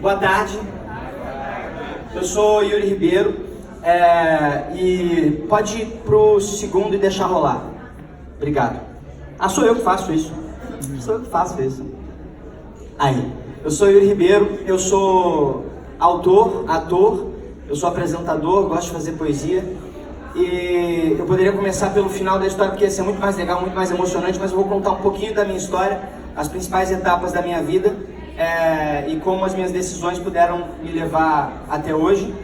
Boa tarde, eu sou Yuri Ribeiro e pode ir pro segundo e deixar rolar. Obrigado. Ah, sou eu que faço isso. Sou eu que faço isso. Aí, eu sou Yuri Ribeiro, eu sou autor, ator, eu sou apresentador, gosto de fazer poesia. E eu poderia começar pelo final da história, porque ia ser muito mais legal, muito mais emocionante, mas eu vou contar um pouquinho da minha história, as principais etapas da minha vida e como as minhas decisões puderam me levar até hoje,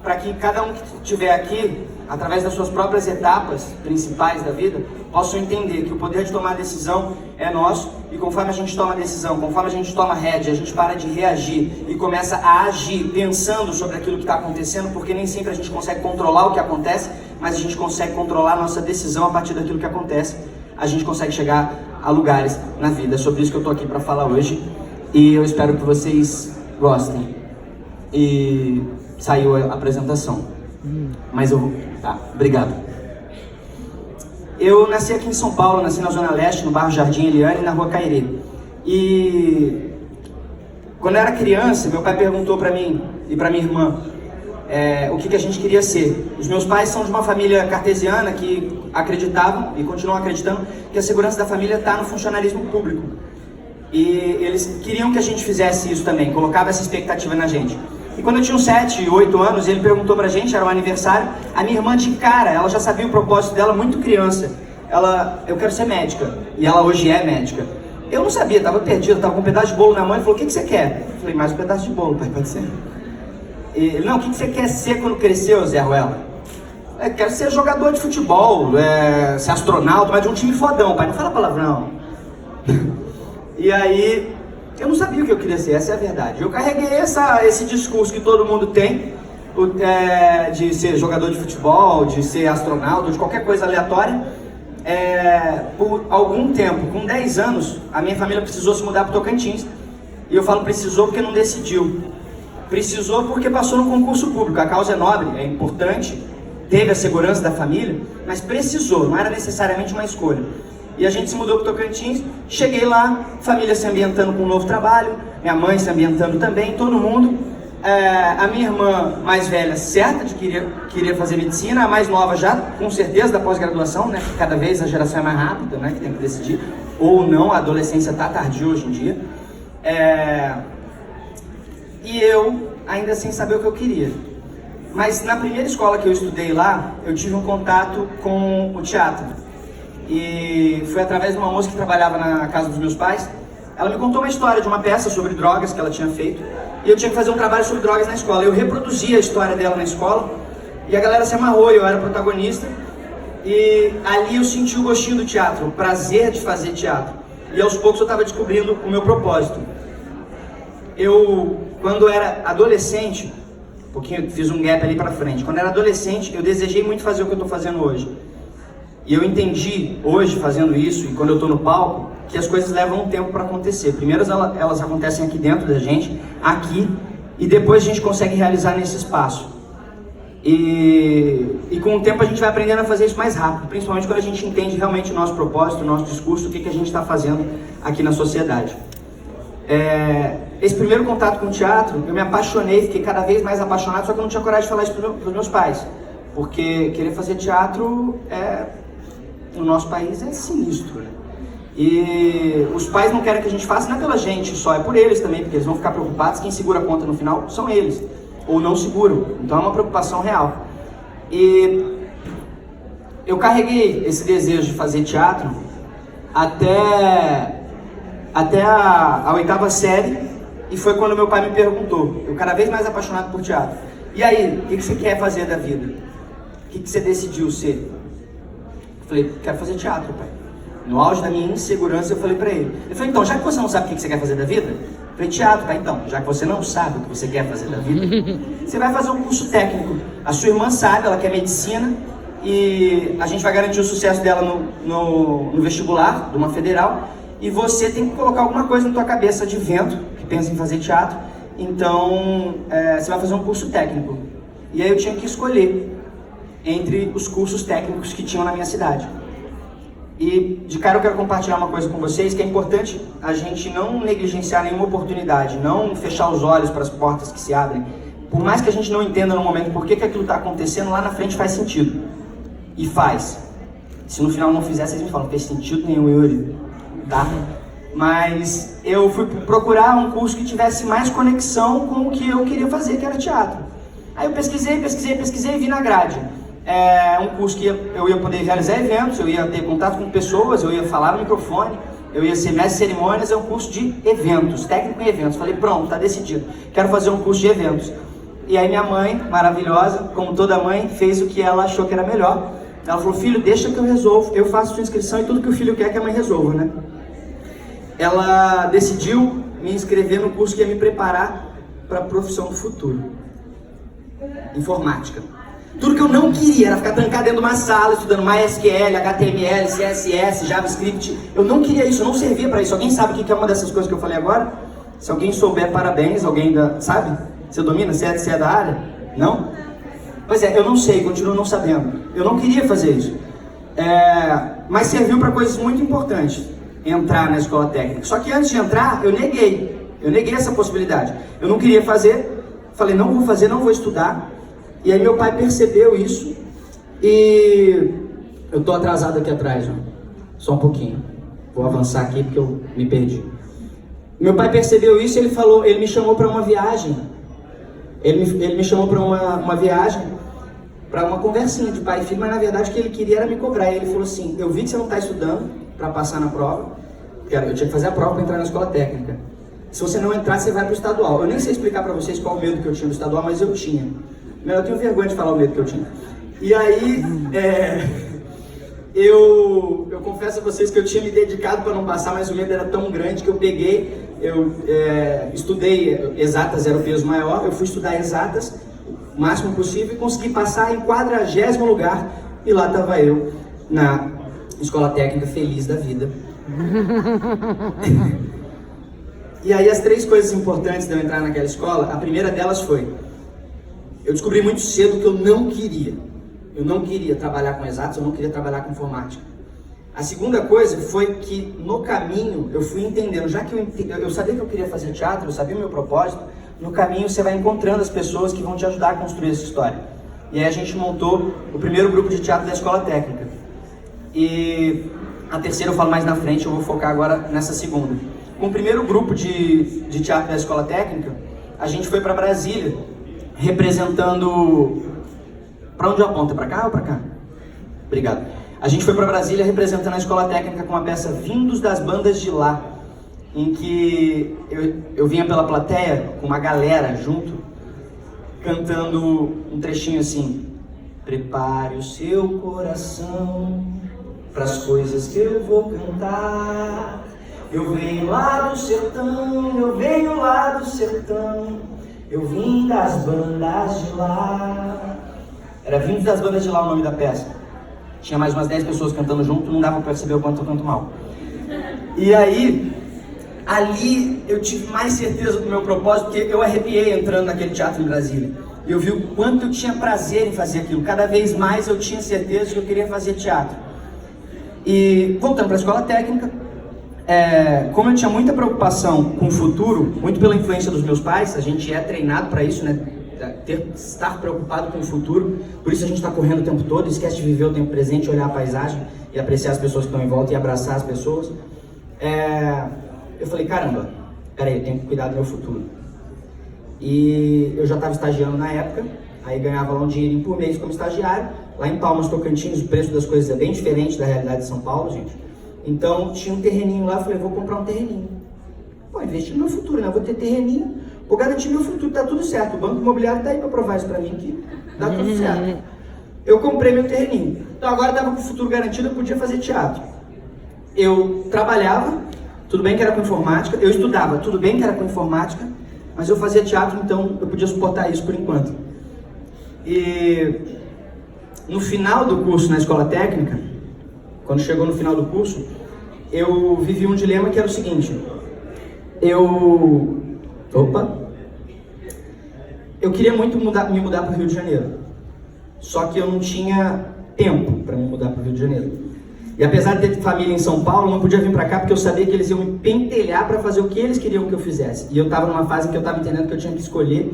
para que cada um que estiver aqui, através das suas próprias etapas principais da vida, possam entender que o poder de tomar decisão é nosso, e conforme a gente toma decisão, conforme a gente toma rédea, a gente para de reagir e começa a agir pensando sobre aquilo que está acontecendo, porque nem sempre a gente consegue controlar o que acontece, mas a gente consegue controlar a nossa decisão a partir daquilo que acontece. A gente consegue chegar a lugares na vida. É sobre isso que eu estou aqui para falar hoje, e eu espero que vocês gostem. E saiu a apresentação, mas eu vou... Tá, obrigado. Eu nasci aqui em São Paulo, nasci na Zona Leste, no bairro Jardim Eliane, na Rua Cairê. E quando eu era criança, meu pai perguntou para mim e para minha irmã o que a gente queria ser. Os meus pais são de uma família cartesiana que acreditavam e continuam acreditando que a segurança da família está no funcionalismo público. E eles queriam que a gente fizesse isso também, colocava essa expectativa na gente. E quando eu tinha uns 7, 8 anos, ele perguntou pra gente, era um aniversário, a minha irmã de cara, ela já sabia o propósito dela muito criança. Eu quero ser médica, e ela hoje é médica. Eu não sabia, tava perdido, tava com um pedaço de bolo na mão, ele falou, o que você quer? Eu falei, mais um pedaço de bolo, pai, pode ser? Ele, não, o que você quer ser quando crescer, Zé Ruela? Eu quero ser jogador de futebol, ser astronauta, mas de um time fodão, pai, não fala palavrão. E aí... eu não sabia o que eu queria ser, essa é a verdade. Eu carreguei esse discurso que todo mundo tem, de ser jogador de futebol, de ser astronauta, de qualquer coisa aleatória, por algum tempo. Com 10 anos, a minha família precisou se mudar para o Tocantins. E eu falo precisou porque não decidiu. Precisou porque passou no concurso público. A causa é nobre, é importante, teve a segurança da família, mas precisou, não era necessariamente uma escolha. E a gente se mudou para o Tocantins, cheguei lá, família se ambientando com um novo trabalho, minha mãe se ambientando também, todo mundo. A minha irmã mais velha, certa de que queria fazer medicina, a mais nova já, com certeza, da pós-graduação, né? Cada vez a geração é mais rápida, né? Que tem que decidir, ou não, a adolescência está tardia hoje em dia. E eu, ainda sem saber o que eu queria. Mas na primeira escola que eu estudei lá, eu tive um contato com o teatro. E foi através de uma moça que trabalhava na casa dos meus pais. Ela me contou uma história de uma peça sobre drogas que ela tinha feito, e eu tinha que fazer um trabalho sobre drogas na escola. Eu reproduzi a história dela na escola, e a galera se amarrou, eu era protagonista, e ali eu senti o gostinho do teatro, o prazer de fazer teatro, e aos poucos eu estava descobrindo o meu propósito. Quando era adolescente, fiz um gap ali pra frente, quando era adolescente eu desejei muito fazer o que eu estou fazendo hoje. E eu entendi, hoje, fazendo isso, e quando eu estou no palco, que as coisas levam um tempo para acontecer. Primeiro elas acontecem aqui dentro da gente, aqui, e depois a gente consegue realizar nesse espaço. E com o tempo a gente vai aprendendo a fazer isso mais rápido, principalmente quando a gente entende realmente o nosso propósito, o nosso discurso, o que a gente está fazendo aqui na sociedade. Esse primeiro contato com o teatro, eu me apaixonei, fiquei cada vez mais apaixonado, só que eu não tinha coragem de falar isso para os meus pais. Porque querer fazer teatro no nosso país é sinistro, né? E os pais não querem que a gente faça, não é pela gente só, é por eles também, porque eles vão ficar preocupados, quem segura a conta no final são eles, ou não seguram, então é uma preocupação real. E eu carreguei esse desejo de fazer teatro até a 8ª série, e foi quando meu pai me perguntou, eu cada vez mais apaixonado por teatro, e aí, o que você quer fazer da vida? O que você decidiu ser? Eu falei, quero fazer teatro, pai. No auge da minha insegurança, eu falei pra ele. Ele falou, então, já que você não sabe o que você quer fazer da vida, eu falei, teatro, pai, então, já que você não sabe o que você quer fazer da vida, você vai fazer um curso técnico. A sua irmã sabe, ela quer medicina, e a gente vai garantir o sucesso dela no vestibular, de uma federal, e você tem que colocar alguma coisa na tua cabeça de vento, que pensa em fazer teatro, então, você vai fazer um curso técnico. E aí eu tinha que escolher entre os cursos técnicos que tinham na minha cidade. E de cara eu quero compartilhar uma coisa com vocês, que é importante a gente não negligenciar nenhuma oportunidade, não fechar os olhos para as portas que se abrem. Por mais que a gente não entenda no momento por que aquilo está acontecendo, lá na frente faz sentido. E faz. Se no final não fizer, vocês me falam, fez sentido nenhum, Yuri, tá? Mas eu fui procurar um curso que tivesse mais conexão com o que eu queria fazer, que era teatro. Aí eu pesquisei e vi na grade. É um curso que eu ia poder realizar eventos, eu ia ter contato com pessoas, eu ia falar no microfone, eu ia ser mestre de cerimônias, é um curso de eventos, técnico em eventos. Falei, pronto, tá decidido, quero fazer um curso de eventos. E aí minha mãe, maravilhosa, como toda mãe, fez o que ela achou que era melhor. Ela falou, filho, deixa que eu resolvo, eu faço sua inscrição e tudo que o filho quer que a mãe resolva, né? Ela decidiu me inscrever no curso que ia me preparar para a profissão do futuro. Informática. Tudo que eu não queria era ficar trancado dentro de uma sala, estudando MySQL, HTML, CSS, JavaScript. Eu não queria isso, eu não servia para isso. Alguém sabe o que é uma dessas coisas que eu falei agora? Se alguém souber, parabéns. Alguém sabe? Você domina? Você é da área? Não? Pois é, eu não sei, continuo não sabendo. Eu não queria fazer isso. Mas serviu para coisas muito importantes. Entrar na escola técnica. Só que antes de entrar, eu neguei essa possibilidade. Eu não queria fazer, falei, não vou fazer, não vou estudar. E aí meu pai percebeu isso e eu tô atrasado aqui atrás, ó. Só um pouquinho. Vou avançar aqui porque eu me perdi. Meu pai percebeu isso e ele me chamou para uma viagem. Ele me chamou para uma viagem, para uma conversinha de pai e filho, mas na verdade o que ele queria era me cobrar. E ele falou assim, eu vi que você não está estudando para passar na prova, porque eu tinha que fazer a prova para entrar na escola técnica. Se você não entrar, você vai para o estadual. Eu nem sei explicar para vocês qual o medo que eu tinha no estadual, mas eu tinha. Eu tenho vergonha de falar o medo que eu tinha. E aí, eu confesso a vocês que eu tinha me dedicado para não passar, mas o medo era tão grande que eu estudei exatas, era o peso maior, eu fui estudar exatas o máximo possível e consegui passar em 40º lugar. E lá estava eu, na escola técnica, feliz da vida. E aí as 3 coisas importantes de eu entrar naquela escola, a primeira delas foi... Eu descobri muito cedo que eu não queria. Eu não queria trabalhar com exatos, eu não queria trabalhar com informática. A segunda coisa foi que no caminho eu fui entendendo, já que eu sabia que eu queria fazer teatro, eu sabia o meu propósito, no caminho você vai encontrando as pessoas que vão te ajudar a construir essa história. E aí a gente montou o primeiro grupo de teatro da escola técnica. E a terceira eu falo mais na frente, eu vou focar agora nessa segunda. Com o primeiro grupo de teatro da escola técnica, a gente foi para Brasília, representando... Para onde eu aponto? Para cá ou para cá? Obrigado. A gente foi para Brasília representando a escola técnica com a peça Vindos das Bandas de Lá, em que eu vinha pela plateia com uma galera junto, cantando um trechinho assim: prepare o seu coração para as coisas que eu vou cantar. Eu venho lá do sertão, eu venho lá do sertão, eu vim das bandas de lá. Era Vindos das Bandas de Lá o nome da peça. Tinha mais umas 10 pessoas cantando junto, não dava pra perceber o quanto eu canto mal. E aí, ali eu tive mais certeza do meu propósito, porque eu arrepiei entrando naquele teatro em Brasília. E eu vi o quanto eu tinha prazer em fazer aquilo. Cada vez mais eu tinha certeza que eu queria fazer teatro. E voltando para a escola técnica, como eu tinha muita preocupação com o futuro, muito pela influência dos meus pais, a gente é treinado para isso, né? Estar preocupado com o futuro, por isso a gente está correndo o tempo todo, esquece de viver o tempo presente, olhar a paisagem e apreciar as pessoas que estão em volta e abraçar as pessoas. Eu falei, caramba, peraí, eu tenho que cuidar do meu futuro. E eu já estava estagiando na época, aí ganhava lá um dinheirinho por mês como estagiário. Lá em Palmas, Tocantins, o preço das coisas é bem diferente da realidade de São Paulo, gente. Então tinha um terreninho lá, eu falei, vou comprar um terreninho. Pô, investir no meu futuro, né? Eu vou ter terreninho, vou garantir meu futuro, tá tudo certo. O banco imobiliário tá aí para provar isso para mim que dá tudo certo. Eu comprei meu terreninho. Então agora estava com o futuro garantido, eu podia fazer teatro. Eu trabalhava, tudo bem que era com informática. Eu estudava, tudo bem que era com informática. Mas eu fazia teatro, então eu podia suportar isso por enquanto. E no final do curso na escola técnica, quando chegou no final do curso, eu vivi um dilema que era o seguinte. Eu queria muito me mudar para o Rio de Janeiro. Só que eu não tinha tempo para me mudar para o Rio de Janeiro. E apesar de ter família em São Paulo, não podia vir para cá porque eu sabia que eles iam me pentelhar para fazer o que eles queriam que eu fizesse. E eu estava numa fase em que eu estava entendendo que eu tinha que escolher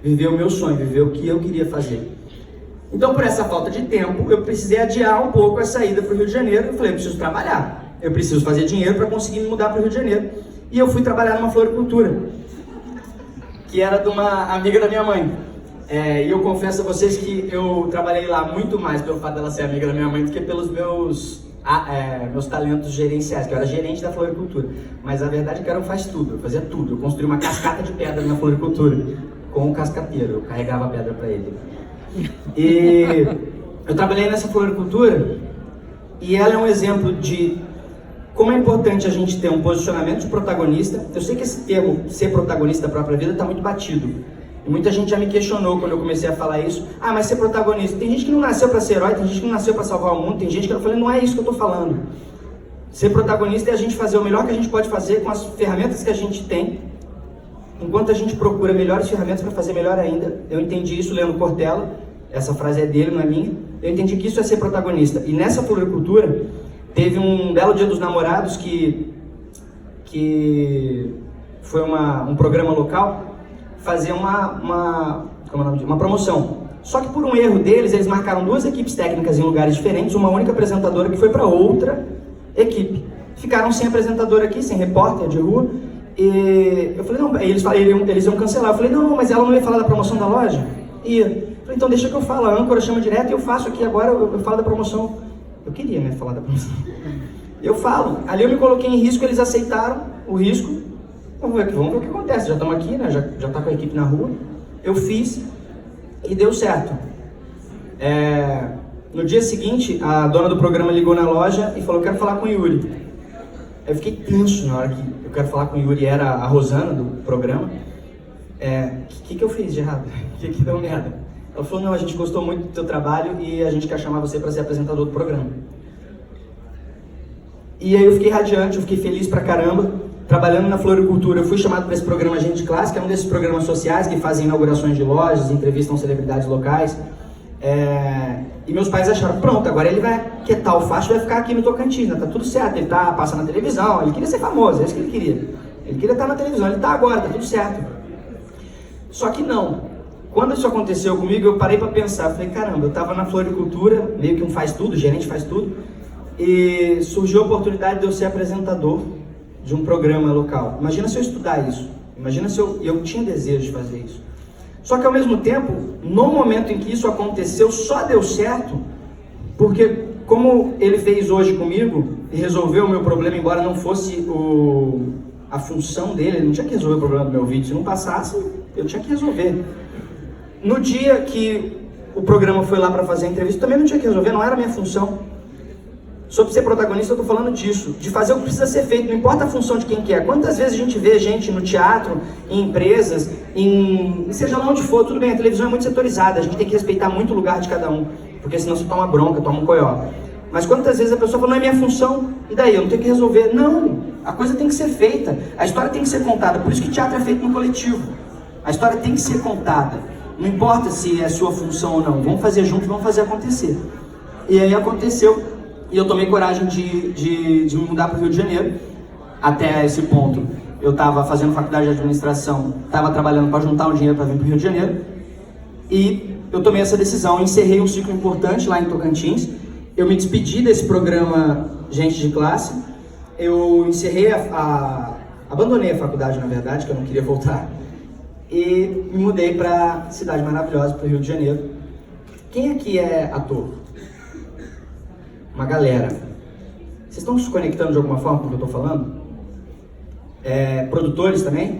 viver o meu sonho, viver o que eu queria fazer. Então, por essa falta de tempo, eu precisei adiar um pouco a saída para o Rio de Janeiro. Eu falei, eu preciso trabalhar, eu preciso fazer dinheiro para conseguir me mudar para o Rio de Janeiro. E eu fui trabalhar numa floricultura, que era de uma amiga da minha mãe. E eu confesso a vocês que eu trabalhei lá muito mais pelo fato dela ser amiga da minha mãe do que pelos meus talentos gerenciais, que eu era gerente da floricultura. Mas a verdade é que eu faz tudo, eu fazia tudo. Eu construí uma cascata de pedra na floricultura, com o cascateiro, eu carregava a pedra para ele. E eu trabalhei nessa floricultura e ela é um exemplo de como é importante a gente ter um posicionamento de protagonista. Eu sei que esse termo, ser protagonista da própria vida, está muito batido. E muita gente já me questionou quando eu comecei a falar isso. Ah, mas ser protagonista. Tem gente que não nasceu para ser herói, tem gente que não nasceu para salvar o mundo, tem gente que eu falei, não é isso que eu estou falando. Ser protagonista é a gente fazer o melhor que a gente pode fazer com as ferramentas que a gente tem, enquanto a gente procura melhores ferramentas para fazer melhor ainda. Eu entendi isso lendo Cortella, essa frase é dele, não é minha. Eu entendi que isso é ser protagonista. E nessa floricultura, teve um belo Dia dos Namorados que foi um programa local, fazer uma promoção. Só que por um erro deles, eles marcaram 2 equipes técnicas em lugares diferentes, uma única apresentadora que foi para outra equipe. Ficaram sem apresentador aqui, sem repórter de rua. E eu falei, não, eles iam cancelar. Eu falei, não, mas ela não ia falar da promoção da loja? Ia. Eu falei, então deixa que eu falo, a âncora chama direto e eu faço aqui agora, eu falo da promoção. Eu queria, né, falar da promoção. Eu falo. Ali eu me coloquei em risco, eles aceitaram o risco. Vamos ver o que acontece, já estamos aqui, né, já tá com a equipe na rua. Eu fiz e deu certo. No dia seguinte, a dona do programa ligou na loja e falou, eu quero falar com o Yuri. Eu fiquei tenso na hora que eu quero falar com o Yuri, era a Rosana do programa. O que eu fiz de errado? O que deu merda? Ela falou, não, a gente gostou muito do teu trabalho e a gente quer chamar você para ser apresentador do programa. E aí eu fiquei radiante, eu fiquei feliz pra caramba. Trabalhando na floricultura, eu fui chamado para esse programa Gente de Classe, que é um desses programas sociais que fazem inaugurações de lojas, entrevistam celebridades locais. E meus pais acharam, pronto, agora ele vai quietar o facho e vai ficar aqui no Tocantins, né? Tá tudo certo, ele passa na televisão, ele queria ser famoso, é isso que ele queria. Ele queria estar na televisão, ele tá agora, tá tudo certo. Só que não. Quando isso aconteceu comigo, eu parei para pensar, falei, caramba, eu estava na floricultura, meio que um faz tudo, gerente faz tudo, e surgiu a oportunidade de eu ser apresentador de um programa local. Imagina se eu estudar isso, imagina se eu tinha desejo de fazer isso. Só que ao mesmo tempo, no momento em que isso aconteceu, só deu certo, porque como ele fez hoje comigo, e resolveu o meu problema, embora não fosse a função dele, ele não tinha que resolver o problema do meu vídeo, se não passasse, eu tinha que resolver. No dia que o programa foi lá para fazer a entrevista, também não tinha que resolver, não era a minha função. Sobre ser protagonista, eu tô falando disso, de fazer o que precisa ser feito, não importa a função de quem que é. Quantas vezes a gente vê gente no teatro, em empresas, seja lá onde for, tudo bem, a televisão é muito setorizada, a gente tem que respeitar muito o lugar de cada um, porque senão você toma bronca, toma um coió. Mas quantas vezes a pessoa fala, não é minha função, e daí, eu não tenho que resolver. Não, a coisa tem que ser feita, a história tem que ser contada, por isso que teatro é feito no coletivo. A história tem que ser contada, não importa se é sua função ou não, vamos fazer junto, vamos fazer acontecer. E aí aconteceu. E eu tomei coragem de me mudar para o Rio de Janeiro. Até esse ponto, eu estava fazendo faculdade de administração, estava trabalhando para juntar um dinheiro para vir para o Rio de Janeiro. E eu tomei essa decisão, encerrei um ciclo importante lá em Tocantins. Eu me despedi desse programa Gente de Classe. Eu encerrei abandonei a faculdade, na verdade, que eu não queria voltar. E me mudei para cidade maravilhosa, para o Rio de Janeiro. Quem aqui é ator? Uma galera. Vocês estão se conectando de alguma forma com o que eu estou falando? Produtores também?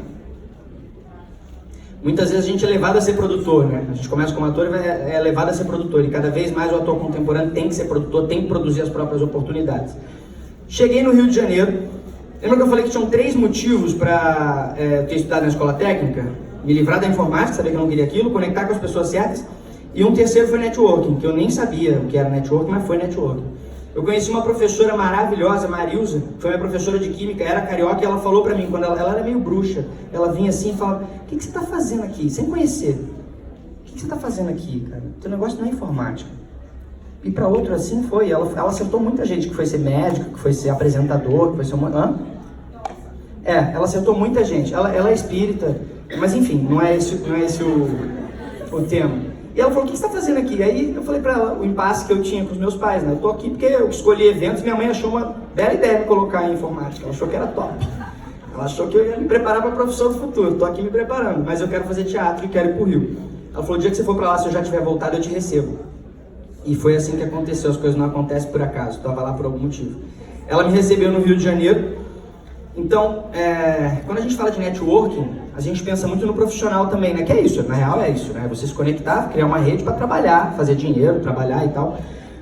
Muitas vezes a gente é levado a ser produtor, né? A gente começa como ator e é levado a ser produtor. E cada vez mais o ator contemporâneo tem que ser produtor, tem que produzir as próprias oportunidades. Cheguei no Rio de Janeiro. Lembra que eu falei que tinham 3 motivos para ter estudado na escola técnica? Me livrar da informática, saber que eu não queria aquilo, conectar com as pessoas certas. E um terceiro foi networking, que eu nem sabia o que era networking, mas foi networking. Eu conheci uma professora maravilhosa, Marilza, foi minha professora de química, era carioca, e ela falou pra mim, quando ela era meio bruxa, ela vinha assim e falava, o que você tá fazendo aqui? Sem conhecer. O que você tá fazendo aqui, cara? Teu negócio não é informática. e para outro assim foi. Ela acertou muita gente que foi ser médico, que foi ser apresentador, que foi ser ela acertou muita gente. Ela é espírita, mas enfim, não é esse o tema. E ela falou, o que você está fazendo aqui? Aí eu falei para ela o impasse que eu tinha com os meus pais, né? Eu tô aqui porque eu escolhi eventos, minha mãe achou uma bela ideia me colocar em informática, ela achou que era top. Ela achou que eu ia me preparar para a profissão do futuro, eu tô aqui me preparando, mas eu quero fazer teatro e quero ir pro Rio. Ela falou, o dia que você for para lá, se eu já tiver voltado, eu te recebo. E foi assim que aconteceu, as coisas não acontecem por acaso, eu estava lá por algum motivo. Ela me recebeu no Rio de Janeiro. Então, quando a gente fala de networking, a gente pensa muito no profissional também, né? Que é isso, na real é isso, né? Você se conectar, criar uma rede para trabalhar, fazer dinheiro, trabalhar e tal.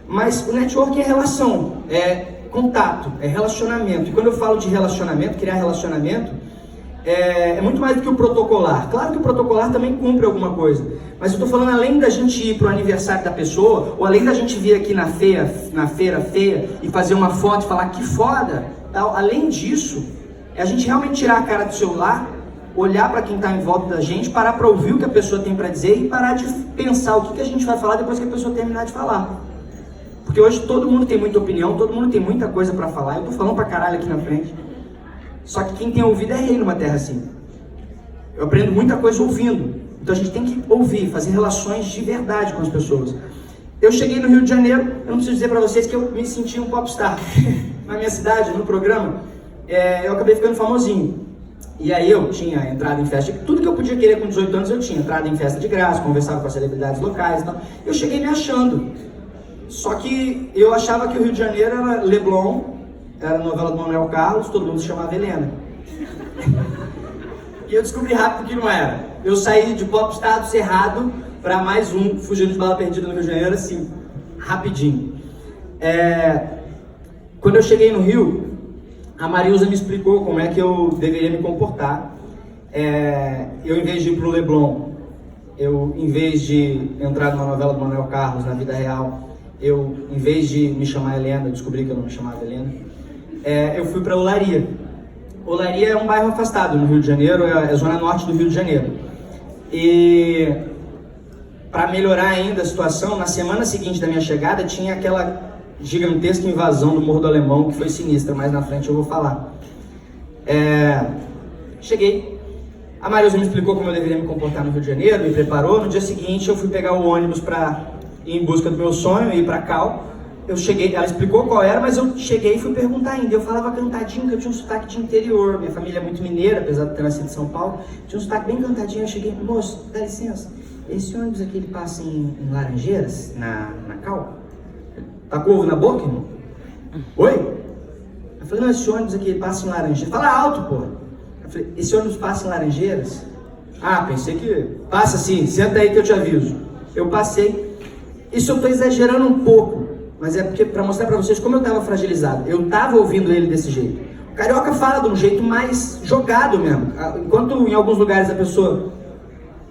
Mas o networking é relação, é contato, é relacionamento. E quando eu falo de relacionamento, criar relacionamento, é muito mais do que o protocolar. Claro que o protocolar também cumpre alguma coisa. Mas eu estou falando além da gente ir para o aniversário da pessoa, ou além da gente vir aqui na feira feia, e fazer uma foto e falar que foda, tal. Além disso, é a gente realmente tirar a cara do celular, olhar para quem está em volta da gente, parar para ouvir o que a pessoa tem para dizer e parar de pensar o que a gente vai falar depois que a pessoa terminar de falar. Porque hoje todo mundo tem muita opinião, todo mundo tem muita coisa para falar. Eu tô falando pra caralho aqui na frente. Só que quem tem ouvido é rei numa terra assim. Eu aprendo muita coisa ouvindo. Então a gente tem que ouvir, fazer relações de verdade com as pessoas. Eu cheguei no Rio de Janeiro, eu não preciso dizer para vocês que eu me senti um popstar. Na minha cidade, no programa, eu acabei ficando famosinho. E aí eu tinha entrado em festa, tudo que eu podia querer com 18 anos eu tinha. Entrado em festa de graça, conversava com as celebridades locais e tal. Eu cheguei me achando. Só que eu achava que o Rio de Janeiro era Leblon, era a novela do Manuel Carlos, todo mundo se chamava Helena. E eu descobri rápido que não era. Eu saí de popstar do Cerrado para mais um, fugindo de bala perdida no Rio de Janeiro, assim, rapidinho. Quando eu cheguei no Rio, a Marilza me explicou como é que eu deveria me comportar. Eu, em vez de ir pro Leblon, em vez de entrar numa novela do Manuel Carlos na vida real, em vez de me chamar Helena, eu descobri que eu não me chamava Helena, eu fui para Olaria. Olaria é um bairro afastado no Rio de Janeiro, é a zona norte do Rio de Janeiro. E para melhorar ainda a situação, na semana seguinte da minha chegada, tinha aquela gigantesca invasão do Morro do Alemão, que foi sinistra, mais na frente eu vou falar. Cheguei, a Marilza me explicou como eu deveria me comportar no Rio de Janeiro, me preparou. No dia seguinte eu fui pegar o ônibus para ir em busca do meu sonho, ir para Cal. Eu cheguei, ela explicou qual era, mas eu cheguei e fui perguntar ainda. Eu falava cantadinho, porque eu tinha um sotaque de interior. Minha família é muito mineira, apesar de ter nascido em São Paulo. Tinha um sotaque bem cantadinho. Eu cheguei, moço, dá licença, esse ônibus aqui ele passa em Laranjeiras, na Cal? Tá com ovo na boca, irmão? Oi? Eu falei, não, esse ônibus aqui ele passa em Laranjeiras. Fala alto, porra. Eu falei, esse ônibus passa em Laranjeiras? Ah, pensei que passa sim, senta aí que eu te aviso. Eu passei. Isso eu tô exagerando um pouco, mas é porque para mostrar para vocês como eu tava fragilizado. Eu tava ouvindo ele desse jeito. O carioca fala de um jeito mais jogado mesmo. Enquanto em alguns lugares a pessoa...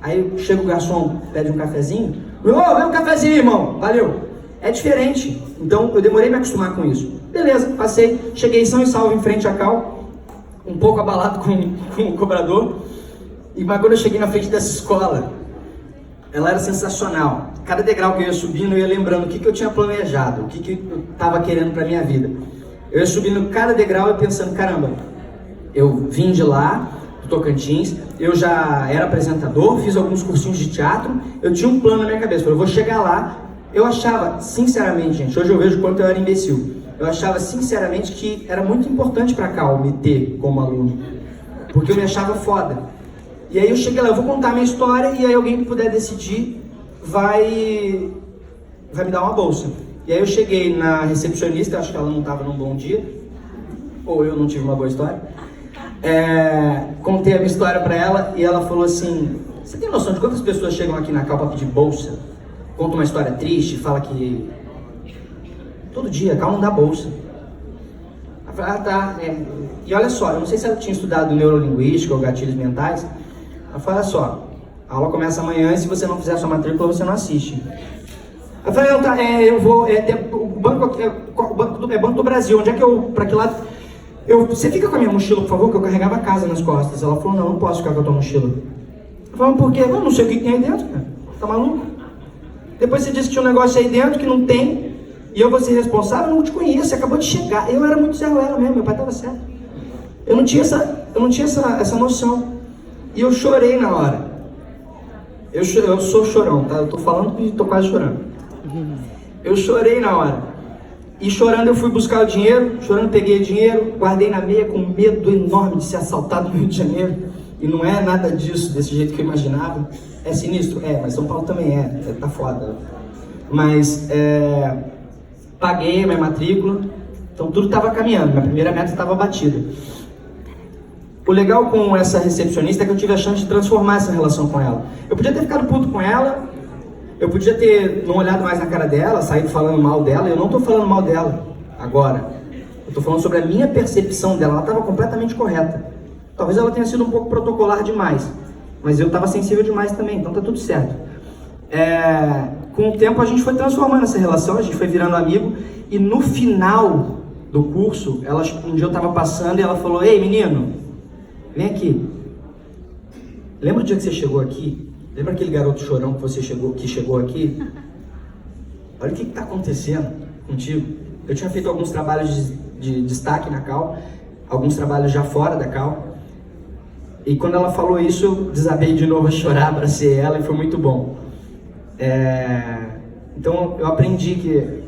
Aí chega o garçom, pede um cafezinho. Vem um cafezinho, irmão. Valeu. É diferente. Então eu demorei a me acostumar com isso. Beleza, passei. Cheguei são e salvo em frente à Cal. Um pouco abalado com o cobrador. Mas quando eu cheguei na frente dessa escola, ela era sensacional. Cada degrau que eu ia subindo, eu ia lembrando o que eu tinha planejado, o que eu estava querendo para minha vida. Eu ia subindo cada degrau e pensando, caramba, eu vim de lá, do Tocantins, eu já era apresentador, fiz alguns cursinhos de teatro, eu tinha um plano na minha cabeça, eu vou chegar lá. Eu achava, sinceramente, gente, hoje eu vejo o quanto eu era imbecil. Eu achava, sinceramente, que era muito importante para a Cal me ter como aluno, porque eu me achava foda. E aí eu cheguei lá, eu vou contar a minha história e aí alguém que puder decidir vai me dar uma bolsa. E aí eu cheguei na recepcionista, acho que ela não estava num bom dia, ou eu não tive uma boa história. Contei a minha história para ela e ela falou assim, você tem noção de quantas pessoas chegam aqui na Cal para pedir bolsa? Conta uma história triste, fala que todo dia a Cal não dá bolsa. Ela falou, tá. E olha só, eu não sei se ela tinha estudado neurolinguística ou gatilhos mentais. Ela falou, olha só, a aula começa amanhã e se você não fizer a sua matrícula, você não assiste. Eu falei, não, tá, eu vou, o banco aqui, Banco do Brasil, onde é que pra que lado? Você fica com a minha mochila, por favor, que eu carregava a casa nas costas. Ela falou, não posso ficar com a tua mochila. Eu falei, por quê? Eu não sei o que tem aí dentro, cara. Tá maluco? Depois você disse que tinha um negócio aí dentro que não tem. E eu vou ser responsável? Eu não te conheço, você acabou de chegar. Eu era muito Zé Ruela mesmo, meu pai estava certo. Eu não tinha essa noção. E eu chorei na hora. Eu sou chorão, tá? Eu tô falando e tô quase chorando. Eu chorei na hora. E chorando eu fui buscar o dinheiro, chorando peguei o dinheiro, guardei na meia com medo enorme de ser assaltado no Rio de Janeiro. E não é nada disso, desse jeito que eu imaginava. É sinistro? É, mas São Paulo também tá foda. Mas, paguei a minha matrícula, então tudo estava caminhando, minha primeira meta estava batida. O legal com essa recepcionista é que eu tive a chance de transformar essa relação com ela. Eu podia ter ficado puto com ela, eu podia ter não olhado mais na cara dela, saído falando mal dela. Eu não estou falando mal dela agora. Eu estou falando sobre a minha percepção dela. Ela estava completamente correta. Talvez ela tenha sido um pouco protocolar demais, mas eu estava sensível demais também, então tá tudo certo. Com o tempo a gente foi transformando essa relação, a gente foi virando amigo, e no final do curso, um dia eu estava passando e ela falou: ei menino, vem aqui. Lembra o dia que você chegou aqui? Lembra aquele garoto chorão que chegou aqui? Olha o que está acontecendo contigo. Eu tinha feito alguns trabalhos de destaque na Cal, alguns trabalhos já fora da Cal. E quando ela falou isso, eu desabei de novo a chorar para ser ela e foi muito bom. Então eu aprendi que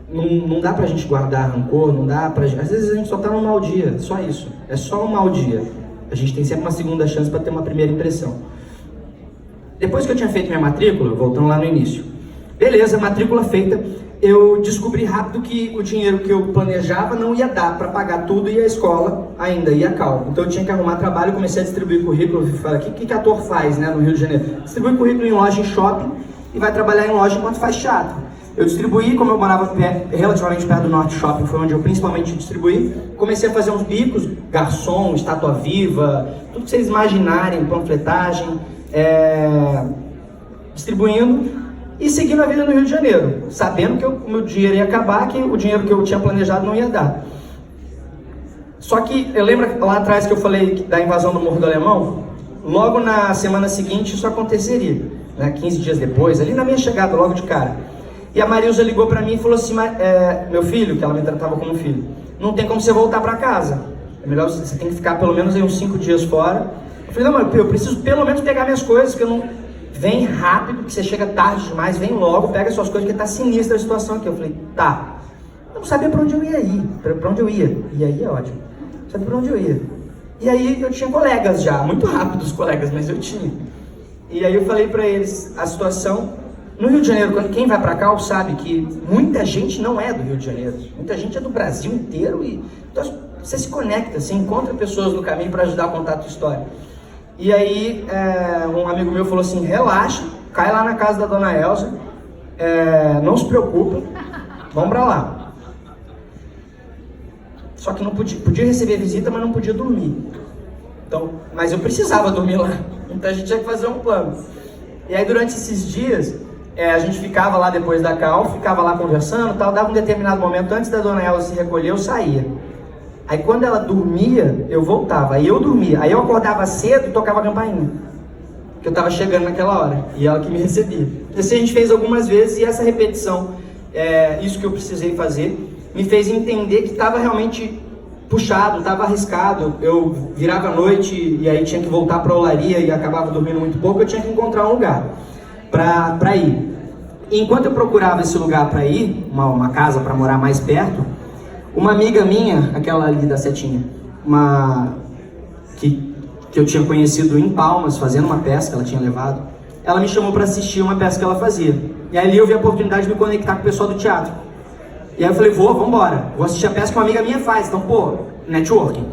não dá pra gente guardar rancor, não dá pra... Às vezes a gente só tá num mau dia, só isso. É só um mau dia. A gente tem sempre uma segunda chance para ter uma primeira impressão. Depois que eu tinha feito minha matrícula, voltando lá no início, beleza, matrícula feita, eu descobri rápido que o dinheiro que eu planejava não ia dar para pagar tudo e a escola ainda ia a Cal. Então eu tinha que arrumar trabalho, comecei a distribuir currículo. Falei, o que ator faz, né, no Rio de Janeiro? Distribui currículo em loja, em shopping, e vai trabalhar em loja enquanto faz teatro. Eu distribuí, como eu morava relativamente perto do Norte Shopping, foi onde eu principalmente distribuí. Comecei a fazer uns bicos, garçom, estátua viva, tudo que vocês imaginarem, panfletagem, distribuindo e seguindo a vida no Rio de Janeiro, sabendo que o meu dinheiro ia acabar, que o dinheiro que eu tinha planejado não ia dar. Só que eu lembro lá atrás que eu falei da invasão do Morro do Alemão, logo na semana seguinte isso aconteceria, né, 15 dias depois, ali na minha chegada, logo de cara. E a Marilza ligou pra mim e falou assim: meu filho, que ela me tratava como filho, não tem como você voltar pra casa, é melhor você tem que ficar pelo menos aí uns 5 dias fora. Eu falei: não, mas eu preciso pelo menos pegar minhas coisas, que eu não... Vem rápido, que você chega tarde demais, vem logo, pega suas coisas, porque tá sinistra a situação aqui. Eu falei: tá. Eu não sabia pra onde eu ia ir, pra onde eu ia. E aí é ótimo. Não sabia pra onde eu ia. E aí eu tinha colegas já, muito rápido os colegas, mas eu tinha. E aí eu falei pra eles a situação. No Rio de Janeiro, quem vai pra cá sabe que muita gente não é do Rio de Janeiro. Muita gente é do Brasil inteiro. Então você se conecta, você encontra pessoas no caminho para ajudar a contar a tua história. E aí um amigo meu falou assim: relaxa, cai lá na casa da dona Elza, não se preocupa, vamos pra lá. Só que não podia receber visita, mas não podia dormir. Então, mas eu precisava dormir lá, então a gente tinha que fazer um plano. E aí durante esses dias, a gente ficava lá depois da Cal, ficava lá conversando, tal, dava um determinado momento, antes da dona Elza se recolher, eu saía. Aí quando ela dormia, eu voltava, aí eu dormia, aí eu acordava cedo e tocava a campainha, que eu tava chegando naquela hora, e ela que me recebia. Assim a gente fez algumas vezes, e essa repetição, isso que eu precisei fazer, me fez entender que estava realmente puxado, estava arriscado. Eu virava à noite e aí tinha que voltar para a olaria e acabava dormindo muito pouco, eu tinha que encontrar um lugar para ir. E enquanto eu procurava esse lugar para ir, uma casa para morar mais perto, uma amiga minha, aquela ali da setinha, que eu tinha conhecido em Palmas, fazendo uma peça que ela tinha levado, ela me chamou para assistir uma peça que ela fazia. E ali eu vi a oportunidade de me conectar com o pessoal do teatro. E aí eu falei: vamos embora, vou assistir a peça que uma amiga minha faz, então networking.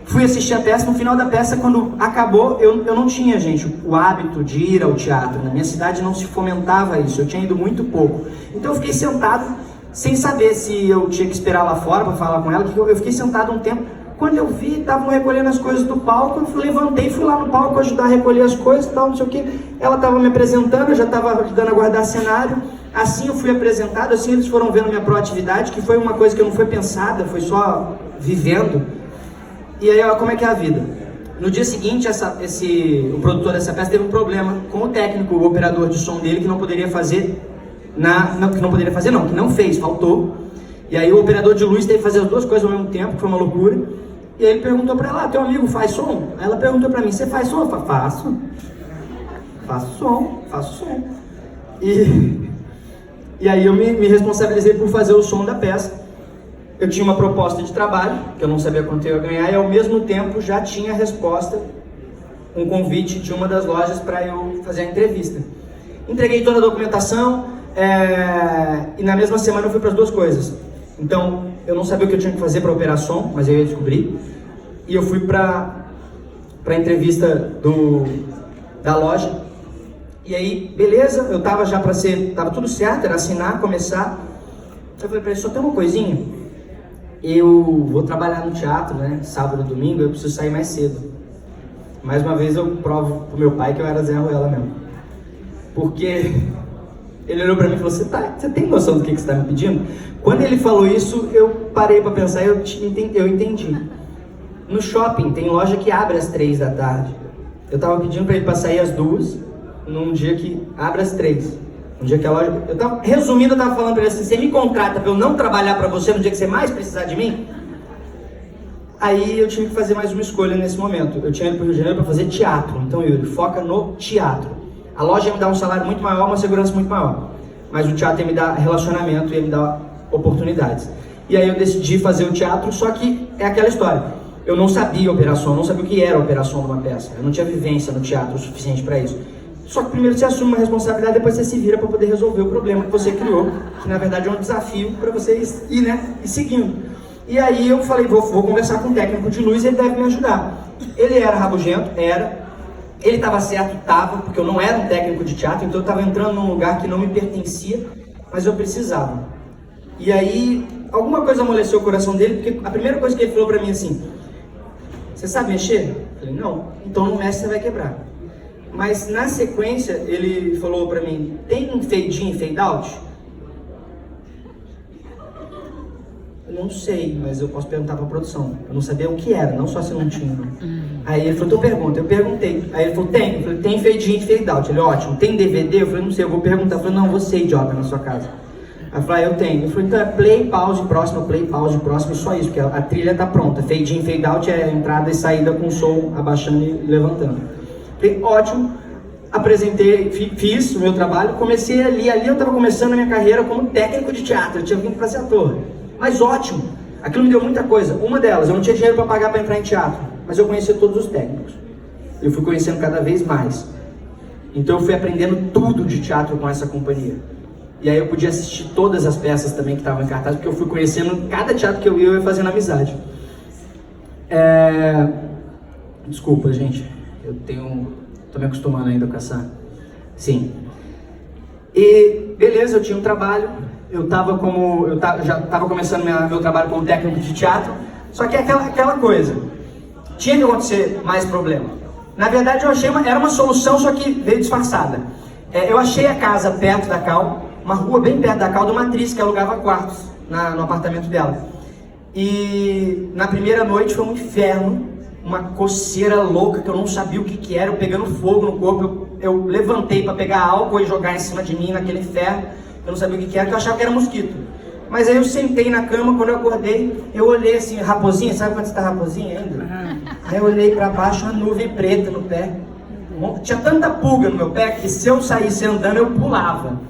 Fui assistir a peça, no final da peça, quando acabou, eu não tinha, gente, o hábito de ir ao teatro. Na minha cidade não se fomentava isso, eu tinha ido muito pouco. Então eu fiquei sentado, sem saber se eu tinha que esperar lá fora para falar com ela, eu fiquei sentado um tempo. Quando eu vi, estavam recolhendo as coisas do palco, eu levantei, fui lá no palco ajudar a recolher as coisas e tal, não sei o que. Ela estava me apresentando, eu já estava ajudando a guardar cenário. Assim eu fui apresentado, assim eles foram vendo minha proatividade, que foi uma coisa que não foi pensada, foi só vivendo. E aí, olha como é que é a vida. No dia seguinte, o produtor dessa peça teve um problema com o técnico, o operador de som dele, que não poderia fazer que não poderia fazer não, que não fez, faltou. E aí o operador de luz teve que fazer as duas coisas ao mesmo tempo, que foi uma loucura. E aí ele perguntou pra ela, teu amigo faz som? Aí ela perguntou pra mim, você faz som? Eu falei, faço som. E aí eu me responsabilizei por fazer o som da peça. Eu tinha uma proposta de trabalho, que eu não sabia quanto eu ia ganhar, e ao mesmo tempo já tinha a resposta, um convite de uma das lojas para eu fazer a entrevista. Entreguei toda a documentação, e na mesma semana eu fui para as duas coisas. Então, eu não sabia o que eu tinha que fazer para operar som, mas eu ia descobrir. E eu fui para a entrevista da loja. E aí, beleza, eu tava já para tava tudo certo, era assinar, começar. Eu falei para ele, só tem uma coisinha. Eu vou trabalhar no teatro, né, sábado e domingo, eu preciso sair mais cedo. Mais uma vez eu provo pro meu pai que eu era Zé Ruela mesmo. Porque ele olhou pra mim e falou, você tem noção do que você tá me pedindo? Quando ele falou isso, eu parei pra pensar e eu entendi. No shopping tem loja que abre às 3 da tarde. Eu tava pedindo pra ele pra sair às 2, num dia que abre às 3. Um dia que a loja... Resumindo, eu tava falando pra ele assim, você me contrata pra eu não trabalhar pra você no dia que você mais precisar de mim? Aí eu tive que fazer mais uma escolha nesse momento. Eu tinha ido pro Rio de Janeiro pra fazer teatro. Então Yuri, foca no teatro. A loja ia me dar um salário muito maior, uma segurança muito maior. Mas o teatro ia me dar relacionamento, ia me dar oportunidades. E aí eu decidi fazer o teatro, só que é aquela história. Eu não sabia operação, não sabia o que era a operação de uma peça. Eu não tinha vivência no teatro o suficiente para isso. Só que primeiro você assume uma responsabilidade, depois você se vira para poder resolver o problema que você criou, que na verdade é um desafio para vocês ir seguindo. E aí eu falei, vou conversar com o técnico de luz, ele deve me ajudar. Ele era rabugento, ele estava certo, porque eu não era um técnico de teatro, então eu estava entrando num lugar que não me pertencia, mas eu precisava. E aí, alguma coisa amoleceu o coração dele, porque a primeira coisa que ele falou para mim assim, você sabe mexer? Eu falei, não, então no mestre você vai quebrar. Mas na sequência, ele falou pra mim, tem um fade in, fade out? Eu não sei, mas eu posso perguntar pra produção. Eu não sabia o que era, não só se não tinha. Aí ele falou, então pergunta. Eu perguntei. Aí ele falou, tem? Eu falei, tem fade in, fade out. Ele, ótimo. Tem DVD? Eu falei, não sei, eu vou perguntar. Eu falei, não, você, idiota, na sua casa. Aí eu falei, eu tenho. Eu falei, então é play, pause, próximo, e só isso, porque a trilha tá pronta. Fade in, fade out é entrada e saída com o som abaixando e levantando. Falei, ótimo, apresentei, fiz o meu trabalho, comecei ali eu estava começando a minha carreira como técnico de teatro, eu tinha vindo para ser ator, mas ótimo, aquilo me deu muita coisa. Uma delas, eu não tinha dinheiro para pagar para entrar em teatro, mas eu conhecia todos os técnicos, eu fui conhecendo cada vez mais, então eu fui aprendendo tudo de teatro com essa companhia, e aí eu podia assistir todas as peças também que estavam em cartaz, porque eu fui conhecendo cada teatro que eu ia fazendo amizade. Desculpa, gente. Tô me acostumando ainda com essa... Sim. E, beleza, eu tinha um trabalho, já estava começando meu trabalho como técnico de teatro, só que é aquela coisa, tinha que acontecer mais problema. Na verdade, eu achei era uma solução, só que veio disfarçada. Eu achei a casa perto da Cal, uma rua bem perto da Cal, de uma atriz que alugava quartos no apartamento dela. E na primeira noite foi um inferno, uma coceira louca que eu não sabia o que era, eu pegando fogo no corpo, eu levantei para pegar álcool e jogar em cima de mim naquele inferno, eu não sabia o que era, que eu achava que era mosquito. Mas aí eu sentei na cama, quando eu acordei, eu olhei assim, raposinha, sabe quando você tá raposinha ainda? Aí eu olhei para baixo, uma nuvem preta no pé. Tinha tanta pulga no meu pé que se eu saísse andando, eu pulava.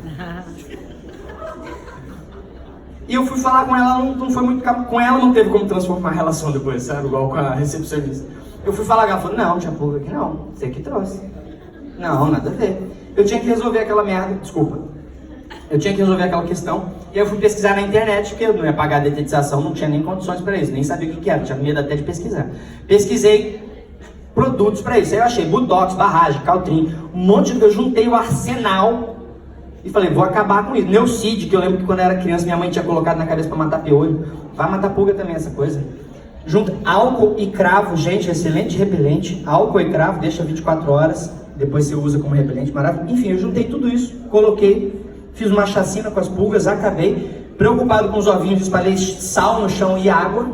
E eu fui falar com ela, não foi muito... Com ela não teve como transformar a relação depois, sabe? Igual com a recepcionista. Eu fui falar com ela, falou, não, tinha pulga aqui não, você que trouxe. Não, nada a ver. Eu tinha que resolver aquela merda, desculpa. Eu tinha que resolver aquela questão. E eu fui pesquisar na internet, porque eu não ia pagar a detetização, não tinha nem condições para isso, nem sabia o que era, tinha medo até de pesquisar. Pesquisei produtos para isso, aí eu achei Budox, Barragem, Caltrim, um monte de... Eu juntei o arsenal e falei, vou acabar com isso. Neucid, que eu lembro que quando eu era criança minha mãe tinha colocado na cabeça para matar piolho. Vai matar pulga também essa coisa. Junta álcool e cravo, gente, excelente repelente. Álcool e cravo, deixa 24 horas, depois você usa como repelente, maravilhoso. Enfim, eu juntei tudo isso, coloquei, fiz uma chacina com as pulgas, acabei. Preocupado com os ovinhos, espalhei sal no chão e água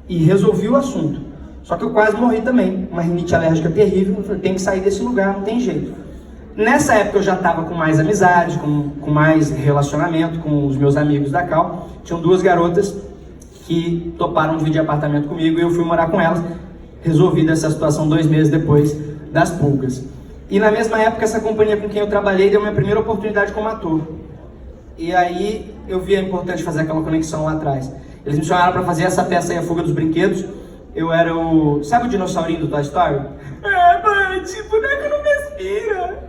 e resolvi o assunto. Só que eu quase morri também, uma rinite alérgica terrível. Eu falei, tem que sair desse lugar, não tem jeito. Nessa época eu já estava com mais amizade, com mais relacionamento com os meus amigos da Cal. Tinham 2 garotas que toparam dividir apartamento comigo e eu fui morar com elas. Resolvida essa situação 2 meses depois das pulgas. E na mesma época essa companhia com quem eu trabalhei deu minha primeira oportunidade como ator. E aí eu vi a importante fazer aquela conexão lá atrás. Eles me chamaram para fazer essa peça aí, A Fuga dos Brinquedos. Eu era o... Sabe o dinossaurinho do Toy Story? Boneco não respira.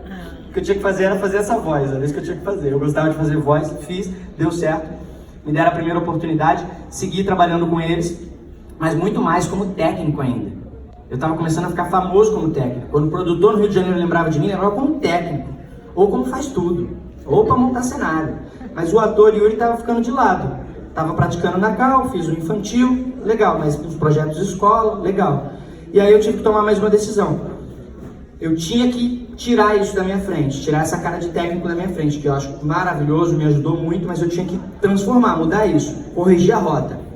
O que eu tinha que fazer era fazer essa voz, era isso que eu tinha que fazer. Eu gostava de fazer voz, fiz, deu certo. Me deram a primeira oportunidade, segui trabalhando com eles, mas muito mais como técnico ainda. Eu estava começando a ficar famoso como técnico. Quando o produtor no Rio de Janeiro lembrava de mim, lembrava como técnico. Ou como faz tudo. Ou para montar cenário. Mas o ator Yuri estava ficando de lado. Estava praticando na Cal, fiz o infantil, legal. Mas os projetos de escola, legal. E aí eu tive que tomar mais uma decisão. Eu tinha que tirar isso da minha frente. Tirar essa cara de técnico da minha frente. Que eu acho maravilhoso, me ajudou muito. Mas eu tinha que transformar, mudar isso. Corrigir a rota.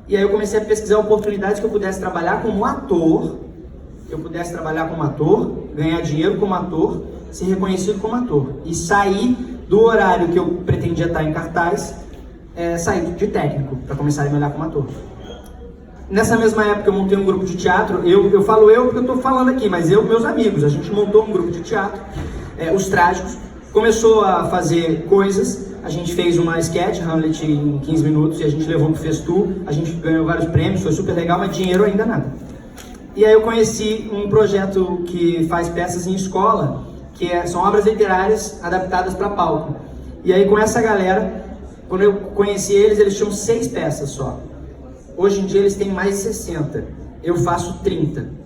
E aí eu comecei a pesquisar oportunidades que eu pudesse trabalhar como ator, ganhar dinheiro como ator, ser reconhecido como ator. E sair do horário que eu pretendia estar em cartaz, sair de técnico, para começar a me olhar como ator. Nessa mesma época eu montei um grupo de teatro, eu falo eu porque eu estou falando aqui, mas meus amigos, a gente montou um grupo de teatro, Os Trágicos, começou a fazer coisas. A gente fez uma sketch, Hamlet, em 15 minutos, e a gente levou pro Festu, a gente ganhou vários prêmios, foi super legal, mas dinheiro ainda nada. E aí eu conheci um projeto que faz peças em escola, que são obras literárias adaptadas para palco. E aí com essa galera, quando eu conheci eles tinham 6 peças só. Hoje em dia eles têm mais de 60, eu faço 30.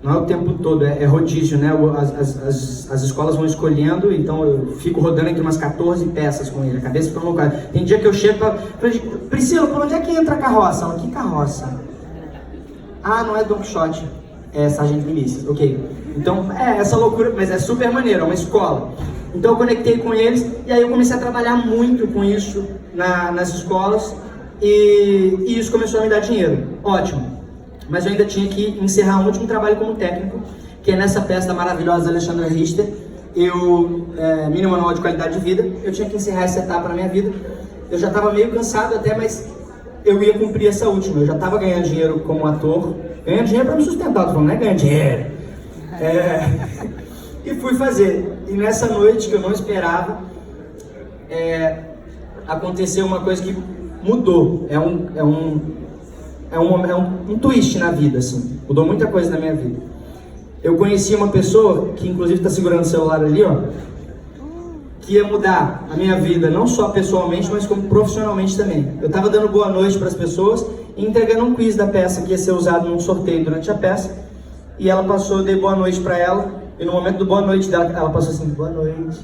Não é o tempo todo, é rodízio, né? As escolas vão escolhendo, então eu fico rodando entre umas 14 peças com ele, a cabeça fica louca. Tem dia que eu chego e falo, Priscila, por onde é que entra a carroça? Ela, que carroça? Ah, não é Don Quixote, é Sargento Milícias, ok. Então, essa loucura, mas é super maneiro, é uma escola. Então eu conectei com eles, e aí eu comecei a trabalhar muito com isso nas escolas, e isso começou a me dar dinheiro, ótimo. Mas eu ainda tinha que encerrar um último trabalho como técnico, que é nessa peça da maravilhosa Alexandra Richter, Mínimo Anual de Qualidade de Vida. Eu tinha que encerrar essa etapa na minha vida. Eu já estava meio cansado até, mas eu ia cumprir essa última. Eu já estava ganhando dinheiro como ator, ganhando dinheiro para me sustentar, não é ganhar dinheiro. E fui fazer. E nessa noite que eu não esperava, aconteceu uma coisa que mudou. É um twist na vida, assim. Mudou muita coisa na minha vida. Eu conheci uma pessoa, que inclusive está segurando o celular ali, ó, que ia mudar a minha vida, não só pessoalmente, mas como profissionalmente também. Eu estava dando boa noite para as pessoas e entregando um quiz da peça que ia ser usado num sorteio durante a peça. E ela passou, eu dei boa noite para ela, e no momento do boa noite dela, ela passou assim, boa noite.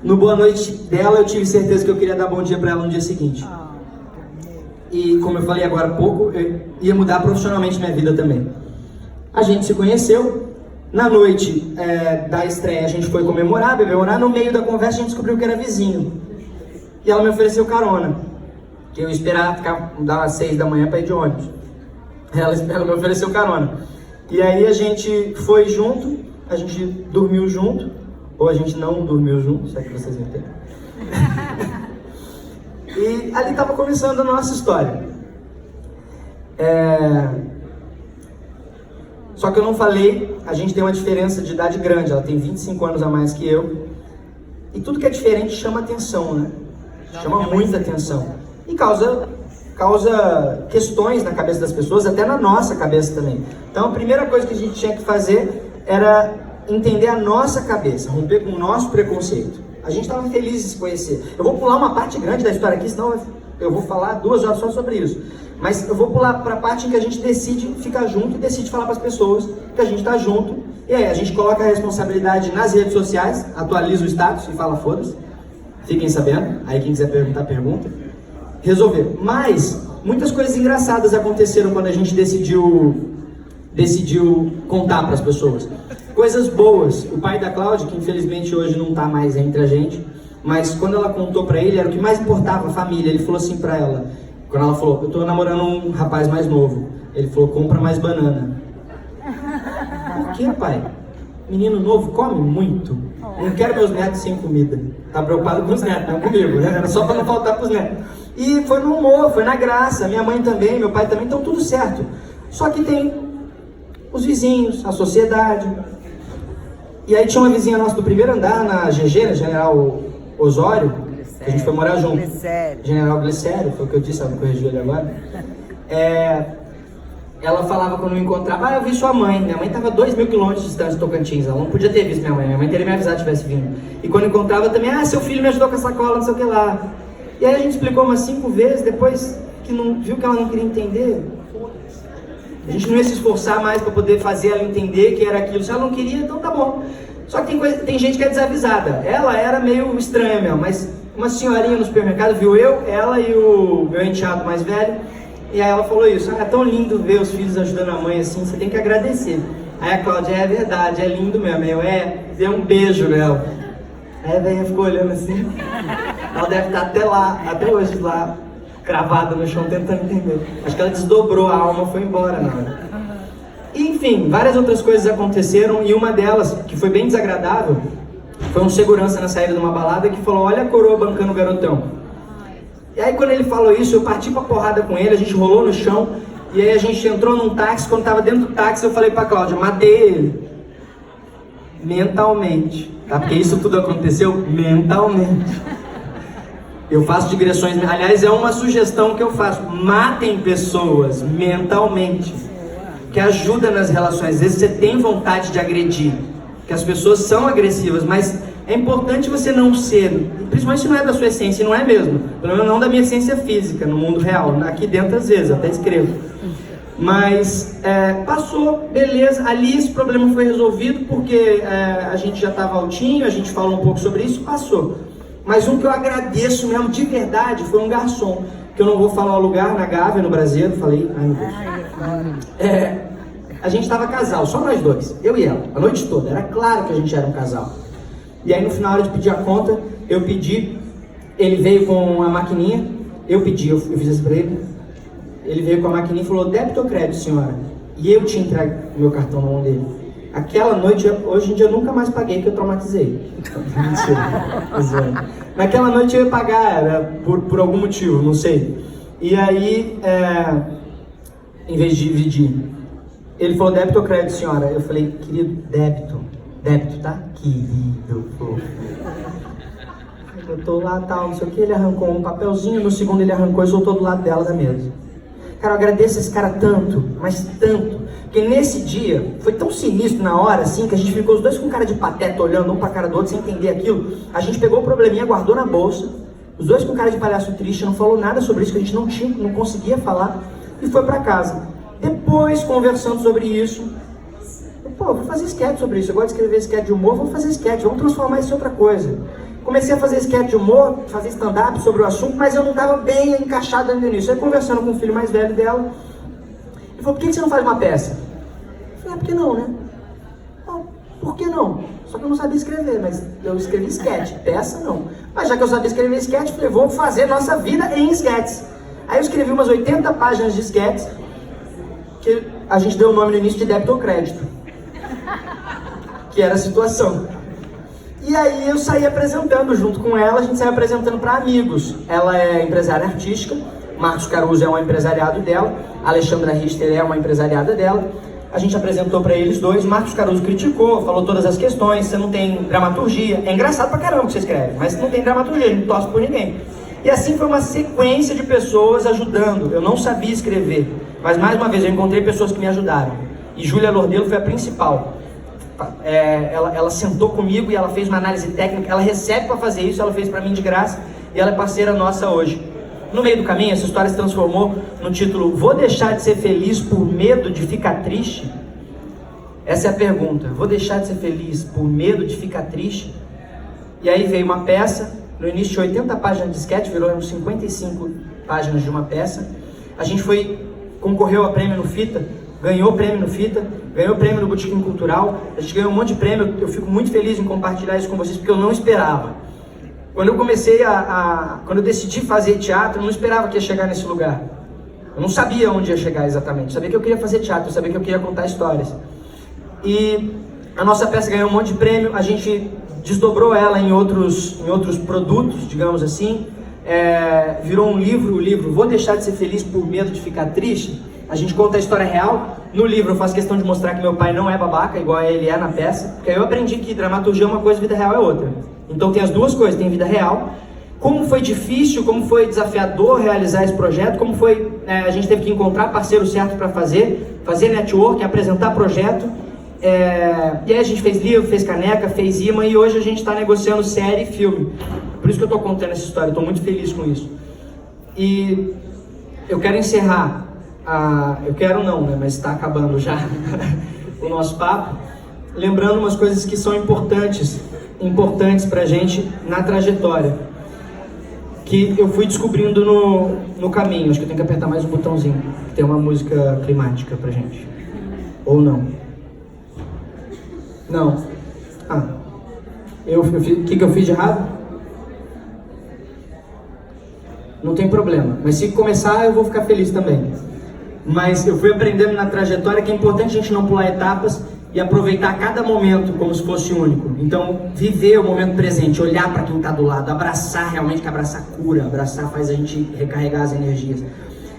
No boa noite dela, eu tive certeza que eu queria dar bom dia para ela no dia seguinte. E como eu falei agora há pouco, eu ia mudar profissionalmente minha vida também. A gente se conheceu, na noite da estreia a gente foi comemorar, no meio da conversa a gente descobriu que era vizinho. E ela me ofereceu carona, que eu esperava dar umas 6 da manhã para ir de ônibus. Ela me ofereceu carona. E aí a gente foi junto, a gente dormiu junto, ou a gente não dormiu junto, se é que vocês entendem. E ali estava começando a nossa história. Só que eu não falei, a gente tem uma diferença de idade grande, ela tem 25 anos a mais que eu. E tudo que é diferente chama atenção, né? Chama muita atenção. E causa questões na cabeça das pessoas, até na nossa cabeça também. Então a primeira coisa que a gente tinha que fazer era entender a nossa cabeça, romper com o nosso preconceito. A gente estava feliz de se conhecer. Eu vou pular uma parte grande da história aqui, senão eu vou falar 2 horas só sobre isso. Mas eu vou pular para a parte em que a gente decide ficar junto e decide falar para as pessoas que a gente está junto. E aí a gente coloca a responsabilidade nas redes sociais, atualiza o status e fala foda-se. Fiquem sabendo. Aí quem quiser perguntar, pergunta. Resolver. Mas muitas coisas engraçadas aconteceram quando a gente decidiu contar para as pessoas. Coisas boas. O pai da Cláudia, que infelizmente hoje não está mais entre a gente, mas quando ela contou para ele, era o que mais importava, a família. Ele falou assim para ela, quando ela falou, eu tô namorando um rapaz mais novo. Ele falou, compra mais banana. Por que, pai? menino novo come muito. Não quero meus netos sem comida. Tá preocupado com os netos, não comigo, né? Era só para não faltar pros netos. E foi no humor, foi na graça. Minha mãe também, meu pai também, então tudo certo. Só que tem os vizinhos, a sociedade. E aí tinha uma vizinha nossa do primeiro andar, na GG, na General Osório, que a gente foi morar junto. General Glicério, foi o que eu disse, ela me corrigiu ele agora. Ela falava quando me encontrava, eu vi sua mãe. Minha mãe estava a 2.000 quilômetros de distância de Tocantins, ela não podia ter visto minha mãe teria me avisado se tivesse vindo. E quando encontrava também, seu filho me ajudou com a sacola, não sei o que lá. E aí a gente explicou umas 5 vezes, depois que viu que ela não queria entender, a gente não ia se esforçar mais para poder fazer ela entender que era aquilo. Se ela não queria, então tá bom. Só que tem gente que é desavisada. Ela era meio estranha mesmo, mas uma senhorinha no supermercado viu ela e o meu enteado mais velho. E aí ela falou isso, é tão lindo ver os filhos ajudando a mãe assim, você tem que agradecer. Aí a Cláudia, é verdade, é lindo mesmo. Eu, deu um beijo nela. Aí a velha ficou olhando assim, ela deve estar até hoje lá, cravada no chão, tentando entender. Acho que ela desdobrou a alma, foi embora na hora. Enfim, várias outras coisas aconteceram e uma delas, que foi bem desagradável, foi um segurança na saída de uma balada que falou, olha a coroa bancando o garotão. E aí quando ele falou isso, eu parti pra porrada com ele, a gente rolou no chão, e aí a gente entrou num táxi, quando tava dentro do táxi eu falei pra Cláudia, matei ele. Mentalmente, tá? Porque isso tudo aconteceu mentalmente. Eu faço digressões, aliás, é uma sugestão que eu faço, matem pessoas mentalmente, que ajuda nas relações. Às vezes você tem vontade de agredir, que as pessoas são agressivas, mas é importante você não ser, principalmente se não é da sua essência, não é mesmo, pelo menos não da minha essência física, no mundo real, aqui dentro às vezes, até escrevo. Mas passou, beleza, ali esse problema foi resolvido porque a gente já estava altinho, a gente falou um pouco sobre isso, passou. Mas um que eu agradeço mesmo, de verdade, foi um garçom, que eu não vou falar o lugar, na Gávea, no Brasil, falei, ai meu Deus. A gente estava casal, só nós dois, eu e ela, a noite toda, era claro que a gente era um casal. E aí no final, na hora de pedir a conta, eu pedi, ele veio com a maquininha, eu fiz isso pra ele veio com a maquininha e falou, débito ou crédito, senhora? E eu tinha entregue o meu cartão na mão dele. Aquela noite, hoje em dia eu nunca mais paguei, que eu traumatizei. Mentira. Naquela noite eu ia pagar, era por algum motivo, não sei. E aí, em vez de dividir, ele falou, débito ou crédito, senhora? Eu falei, querido, débito, tá? Querido, fofo. Eu tô lá, tal, não sei o que, ele arrancou um papelzinho, no segundo ele arrancou e soltou do lado dela da mesa. Cara, eu agradeço esse cara tanto, mas tanto, porque nesse dia, foi tão sinistro na hora, assim, que a gente ficou os dois com cara de pateta, olhando um pra cara do outro, sem entender aquilo. A gente pegou o probleminha, guardou na bolsa, os dois com cara de palhaço triste, não falou nada sobre isso, que a gente não conseguia falar, e foi pra casa. Depois, conversando sobre isso, vou fazer sketch sobre isso, eu gosto de escrever sketch de humor, vou fazer sketch, vamos transformar isso em outra coisa. Comecei a fazer sketch de humor, fazer stand-up sobre o assunto, mas eu não estava bem encaixado ainda nisso. Aí conversando com o filho mais velho dela, ele falou, por que você não faz uma peça? Eu falei, por que não, né? Por que não? Só que eu não sabia escrever, mas eu escrevi sketch, peça não. Mas já que eu sabia escrever sketch, eu falei, vou fazer nossa vida em sketches. Aí eu escrevi umas 80 páginas de sketches, que a gente deu o nome no início de débito ou crédito, que era a situação. E aí eu saí apresentando junto com ela, a gente saiu apresentando para amigos. Ela é empresária artística, Marcos Caruso é um empresariado dela, Alexandra Richter é uma empresariada dela. A gente apresentou para eles dois, Marcos Caruso criticou, falou todas as questões, você não tem dramaturgia. É engraçado pra caramba que você escreve, mas não tem dramaturgia, não torce por ninguém. E assim foi uma sequência de pessoas ajudando. Eu não sabia escrever, mas mais uma vez eu encontrei pessoas que me ajudaram. E Júlia Lordelo foi a principal. Ela sentou comigo e ela fez uma análise técnica, ela recebe para fazer isso, ela fez para mim de graça e ela é parceira nossa hoje. No meio do caminho, essa história se transformou no título Vou deixar de ser feliz por medo de ficar triste? Essa é a pergunta. Vou deixar de ser feliz por medo de ficar triste? E aí veio uma peça, no início de 80 páginas de sketch, virou uns 55 páginas de uma peça. A gente concorreu a prêmio no Fita, ganhou prêmio no Fita, ganhou prêmio no Botequim Cultural, a gente ganhou um monte de prêmio. Eu fico muito feliz em compartilhar isso com vocês, porque eu não esperava. Quando eu comecei quando eu decidi fazer teatro, eu não esperava que ia chegar nesse lugar. Eu não sabia onde ia chegar exatamente, eu sabia que eu queria fazer teatro, eu sabia que eu queria contar histórias. E A nossa peça ganhou um monte de prêmio, a gente desdobrou ela em outros produtos, digamos assim. Virou um livro, o livro Vou Deixar de Ser Feliz por Medo de Ficar Triste. A gente conta a história real. No livro eu faço questão de mostrar que meu pai não é babaca, igual ele é na peça, porque aí eu aprendi que dramaturgia é uma coisa e vida real é outra. Então tem as duas coisas, tem vida real. Como foi difícil, como foi desafiador realizar esse projeto, como foi, a gente teve que encontrar parceiro certo para fazer network, apresentar projeto. E aí a gente fez livro, fez caneca, fez imã e hoje a gente está negociando série e filme. Por isso que eu estou contando essa história, estou muito feliz com isso. E eu quero encerrar, eu quero não, né, mas está acabando já o nosso papo, lembrando umas coisas que são importantes pra gente na trajetória, que eu fui descobrindo no caminho. Acho que eu tenho que apertar mais um botãozinho, que tem uma música climática pra gente. Ou não? Não. O que eu fiz de errado? Não tem problema, mas se começar eu vou ficar feliz também. Mas eu fui aprendendo na trajetória que é importante a gente não pular etapas e aproveitar cada momento como se fosse único. Então, viver o momento presente, olhar para quem está do lado, abraçar realmente, que abraçar cura, abraçar faz a gente recarregar as energias.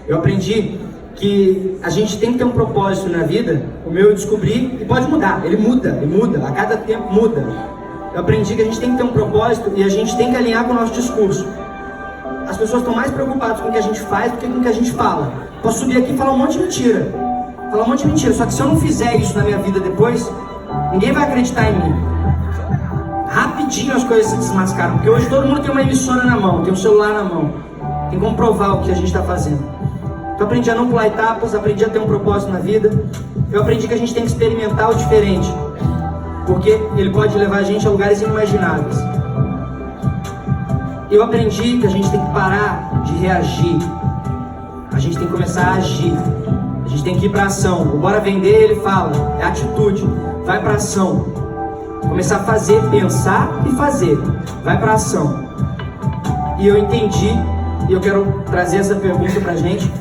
Eu aprendi que a gente tem que ter um propósito na vida. O meu eu descobri, e pode mudar, ele muda, a cada tempo muda. Eu aprendi que a gente tem que ter um propósito e a gente tem que alinhar com o nosso discurso. As pessoas estão mais preocupadas com o que a gente faz do que com o que a gente fala. Posso subir aqui e falar um monte de mentira. Só que se eu não fizer isso na minha vida depois, ninguém vai acreditar em mim. Rapidinho as coisas se desmascaram, porque hoje todo mundo tem uma emissora na mão, tem um celular na mão. Tem que comprovar o que a gente está fazendo. Então eu aprendi a não pular etapas, aprendi a ter um propósito na vida. Eu aprendi que a gente tem que experimentar o diferente, porque ele pode levar a gente a lugares inimagináveis. Eu aprendi que a gente tem que parar de reagir. A gente tem que começar a agir. A gente tem que ir para ação. O Bora Vender, ele fala, é atitude. Vai para ação. Começar a fazer, pensar e fazer. Vai para ação. E eu entendi, e eu quero trazer essa pergunta pra gente.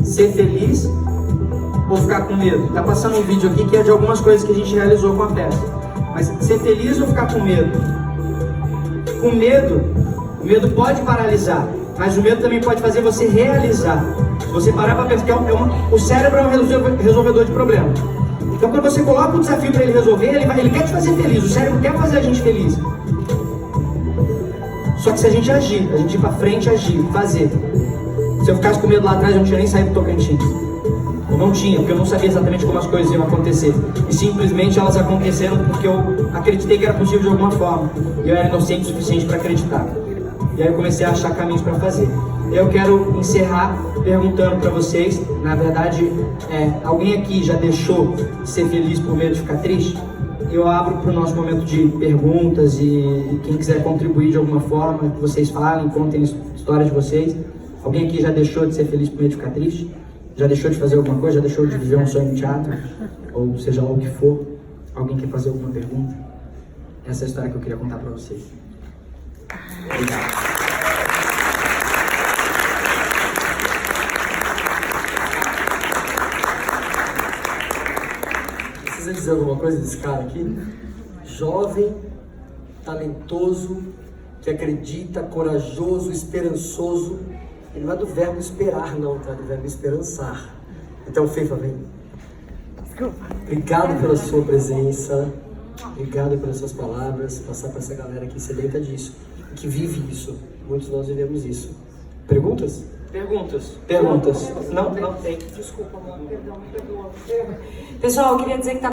Ser feliz ou ficar com medo? Tá passando um vídeo aqui que é de algumas coisas que a gente realizou com a peça. Mas ser feliz ou ficar com medo? Com medo, o medo pode paralisar, mas o medo também pode fazer você realizar. Se você parar para pensar, o cérebro é um resolvedor de problemas. Então quando você coloca um desafio para ele resolver, ele quer te fazer feliz, o cérebro quer fazer a gente feliz. Só que se a gente agir, a gente ir para frente, agir, fazer. Se eu ficasse com medo lá atrás, eu não tinha nem saído do Tocantins. Eu não tinha, porque eu não sabia exatamente como as coisas iam acontecer. E simplesmente elas aconteceram porque eu acreditei que era possível de alguma forma. E eu era inocente o suficiente para acreditar. E aí eu comecei a achar caminhos para fazer. Eu quero encerrar perguntando para vocês, na verdade, alguém aqui já deixou de ser feliz por medo de ficar triste? Eu abro para o nosso momento de perguntas e quem quiser contribuir de alguma forma, que vocês falem, contem a história de vocês. Alguém aqui já deixou de ser feliz por medo de ficar triste? Já deixou de fazer alguma coisa? Já deixou de viver um sonho no teatro? Ou seja lá o que for? Alguém quer fazer alguma pergunta? Essa é a história que eu queria contar para vocês. Obrigado. Precisa dizer alguma coisa desse cara aqui? Jovem, talentoso, que acredita, corajoso, esperançoso. Ele não é do verbo esperar, não, tá? Do verbo esperançar. Então, Fefa, vem. Obrigado pela sua presença. Obrigado pelas suas palavras. Passar para essa galera que sedenta disso, que vive isso. Muitos de nós vivemos isso. Perguntas? Perguntas. Não tem. Desculpa, amor. Perdão, me perdoa. Pessoal, eu queria dizer que tá